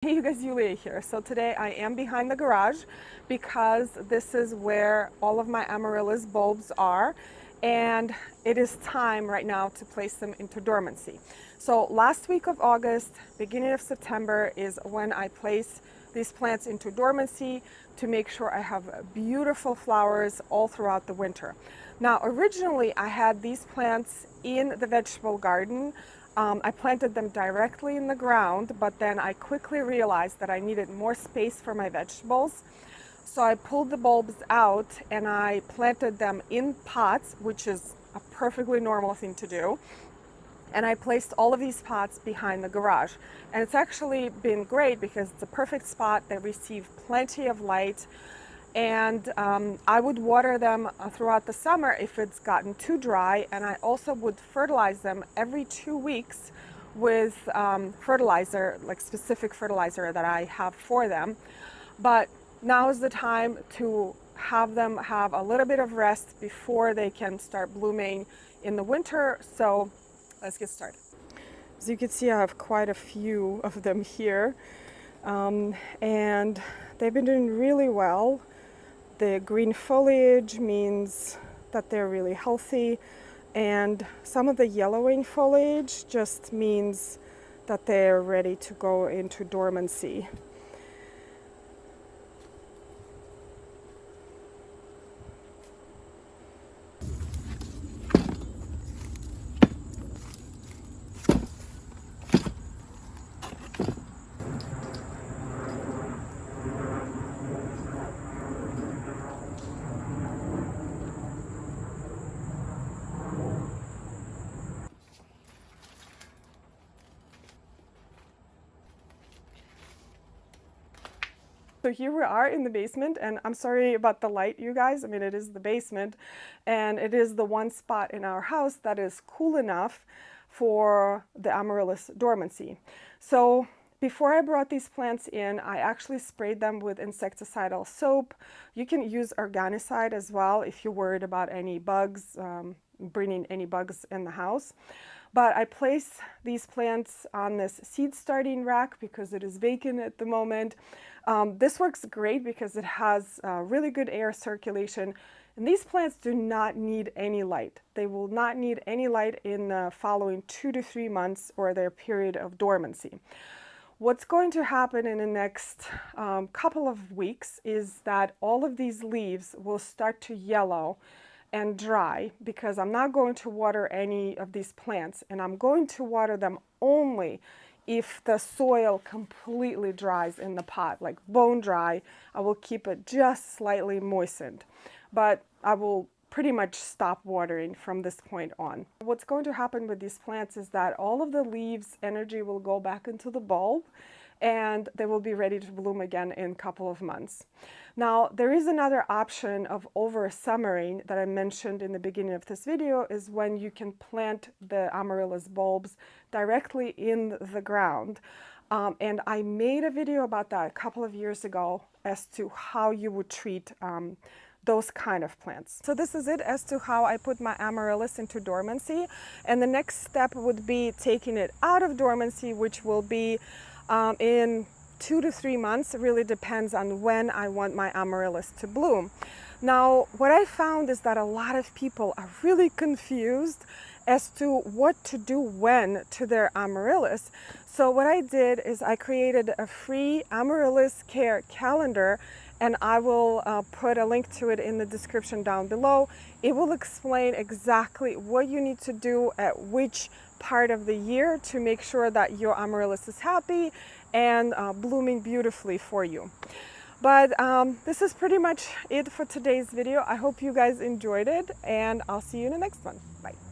Hey you guys, Yulia here. So today I am behind the garage because this is where all of my Amaryllis bulbs are, and it is time right now to place them into dormancy. So last week of August, beginning of September is when I place these plants into dormancy to make sure I have beautiful flowers all throughout the winter. Now originally I had these plants in the vegetable garden. I planted them directly in the ground, but then I quickly realized that I needed more space for my vegetables. So I pulled the bulbs out and I planted them in pots, which is a perfectly normal thing to do. And I placed all of these pots behind the garage. And it's actually been great because it's a perfect spot. They receive plenty of light. And I would water them throughout the summer if it's gotten too dry, and I also would fertilize them every 2 weeks with fertilizer, like specific fertilizer that I have for them. But now is the time to have them have a little bit of rest before they can start blooming in the winter. So let's get started. As you can see, I have quite a few of them here, and they've been doing really well. The green foliage means that they're really healthy, and some of the yellowing foliage just means that they're ready to go into dormancy. So here we are in the basement, and I'm sorry about the light, you guys. I mean, it is the basement, and it is the one spot in our house that is cool enough for the Amaryllis dormancy. So before I brought these plants in, I actually sprayed them with insecticidal soap. You can use organicide as well if you're worried about any bugs, bringing any bugs in the house. But I place these plants on this seed starting rack because it is vacant at the moment. This works great because it has really good air circulation. And these plants do not need any light. They will not need any light in the following 2 to 3 months or their period of dormancy. What's going to happen in the next couple of weeks is that all of these leaves will start to yellow and dry because I'm not going to water any of these plants, and I'm going to water them only if the soil completely dries in the pot, like bone dry. I will keep it just slightly moistened, but I will pretty much stop watering from this point on. What's going to happen with these plants is that all of the leaves' energy will go back into the bulb, and they will be ready to bloom again in a couple of months. Now, there is another option of over-summering that I mentioned in the beginning of this video, is when you can plant the Amaryllis bulbs directly in the ground. And I made a video about that a couple of years ago as to how you would treat those kind of plants. So this is it as to how I put my Amaryllis into dormancy. And the next step would be taking it out of dormancy, which will be in 2 to 3 months. It really depends on when I want my Amaryllis to bloom. Now, what I found is that a lot of people are really confused as to what to do when to their Amaryllis. So what I did is I created a free Amaryllis care calendar, and I will put a link to it in the description down below. It will explain exactly what you need to do at which part of the year to make sure that your Amaryllis is happy and blooming beautifully for you. But this is pretty much it for today's video. I hope you guys enjoyed it, and I'll see you in the next one. Bye.